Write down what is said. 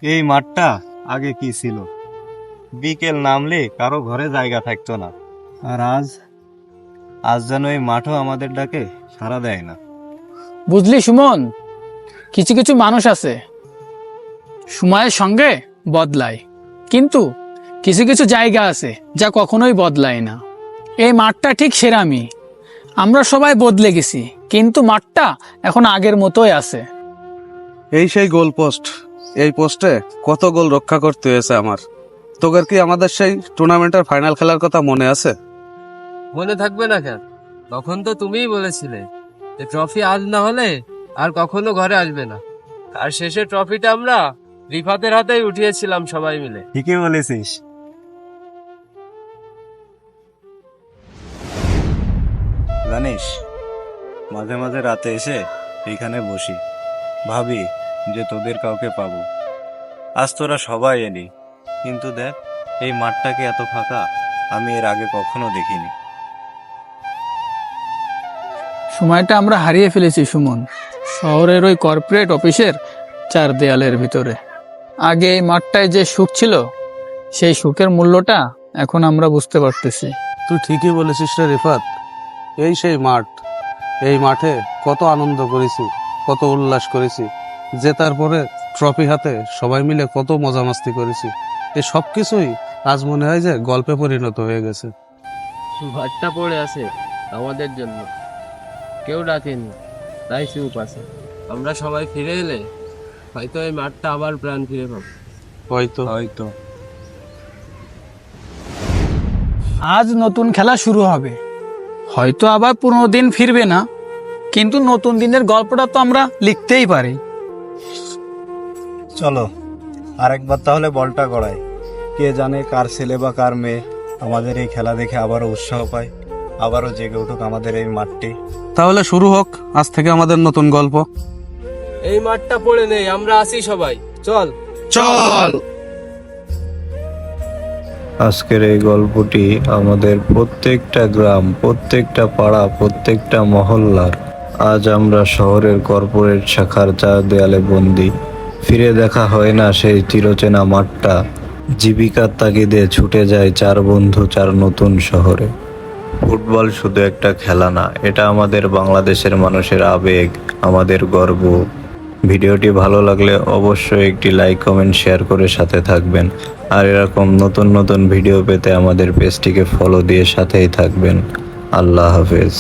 এই মাঠটা আগে কি ছিল? বিকেল নামলে কারো ঘরে জায়গা থাকতো না। আর আজ আজ যেন এই মাঠও আমাদের ডাকে সাড়া দেয় না। বুঝলি সুমন, কিছু কিছু মানুষ আছে সময়ের সঙ্গে বদলায়, কিন্তু কিছু কিছু জায়গা আছে যা কখনোই বদলায় না। এই মাঠটা ঠিক সেরামি। আমরা সবাই বদলে গেছি, কিন্তু মাঠটা এখন আগের মতোই আছে। এই সেই গোল পোস্ট। এই পোস্টে কত গোল রক্ষা করতে হয়েছে আমার। তোদের কি আমাদের সেই টুর্নামেন্টের ফাইনাল খেলার কথা মনে আছে? মনে থাকবে না কেন? তখন তো তুমিই বলেছিলে যে ট্রফি আজ না হলে আর কখনো ঘরে আসবে না। আর শেষে ট্রফিটা আমরা রিফাতের হাতেই উঠিয়েছিলাম সবাই মিলে। ঠিকই বলেছিস। জানিস, মাঝে মাঝে রাতে এসে এইখানে বসি, ভাবি যে তোদের কাউকে পাবো। আজ তোরা সবাই এলি, কিন্তু দেখ এই মাঠটাকে এত ফাঁকা আমি এর আগে কখনো দেখিনি। সময়টা আমরা হারিয়ে ফেলেছি সুমন, শহরের ওই কর্পোরেট অফিসের চার দেয়ালের ভিতরে। আগে এই মাঠটায় যে সুখ ছিল, সেই সুখের মূল্যটা এখন আমরা বুঝতে পারতেছি। তুই ঠিকই বলেছিস রে রিফাত। এই সেই মাঠ। এই মাঠে কত আনন্দ করেছি, কত উল্লাস করেছি। জেতার পরে ট্রফি হাতে সবাই মিলে কত মজা মাস্তি করেছি। এই সব কিছুই আজ মনে হয় যে গল্পে পরিণত হয়ে গেছে। ভাতটা পড়ে আছে আমাদের জন্য, কেউ ডাকেনি, তাই চুপ আছে। আমরা সবাই ফিরে এলে হয়তো এই মাঠটা আবার প্রাণ ফিরে পাবো। হয়তো হয়তো আজ নতুন খেলা শুরু হবে, হয়তো আবার পুরনো দিন ফিরবে না, কিন্তু নতুন দিনের গল্পটা তো আমরা লিখতেই পারি। চলো আরেকবার তাহলে বলটা গড়াই। কে জানে কার ছেলে বা কার মেয়ে আমাদের এই খেলা দেখে আবারও উৎসাহ পায়, আবারও জেগে উঠুক আমাদের এই মাঠটি। তাহলে শুরু হোক আজ থেকে আমাদের নতুন গল্প। এই মাঠটা পড়ে নেই, আমরা আছি সবাই, চল। চল। আজকের এই গল্পটি আমাদের প্রত্যেকটা গ্রাম, প্রত্যেকটা পাড়া, প্রত্যেকটা মহল্লার। আজ আমরা শহরের কর্পোরেট শাখার চার দেয়ালে বন্দি। ফিরে দেখা হয় না সেই চিরচেনা মাঠটা। জীবিকার তাগিদে ছুটে যায় চার বন্ধু চার নতুন শহরে। ফুটবল শুধু একটা খেলা না, এটা আমাদের বাংলাদেশের মানুষের আবেগ, আমাদের গর্ব। ভিডিওটি ভালো লাগলে অবশ্যই একটি লাইক, কমেন্ট, শেয়ার করে সাথে থাকবেন। আর এরকম নতুন নতুন ভিডিও পেতে আমাদের পেজটিকে ফলো দিয়ে সাথেই থাকবেন। আল্লাহ হাফেজ।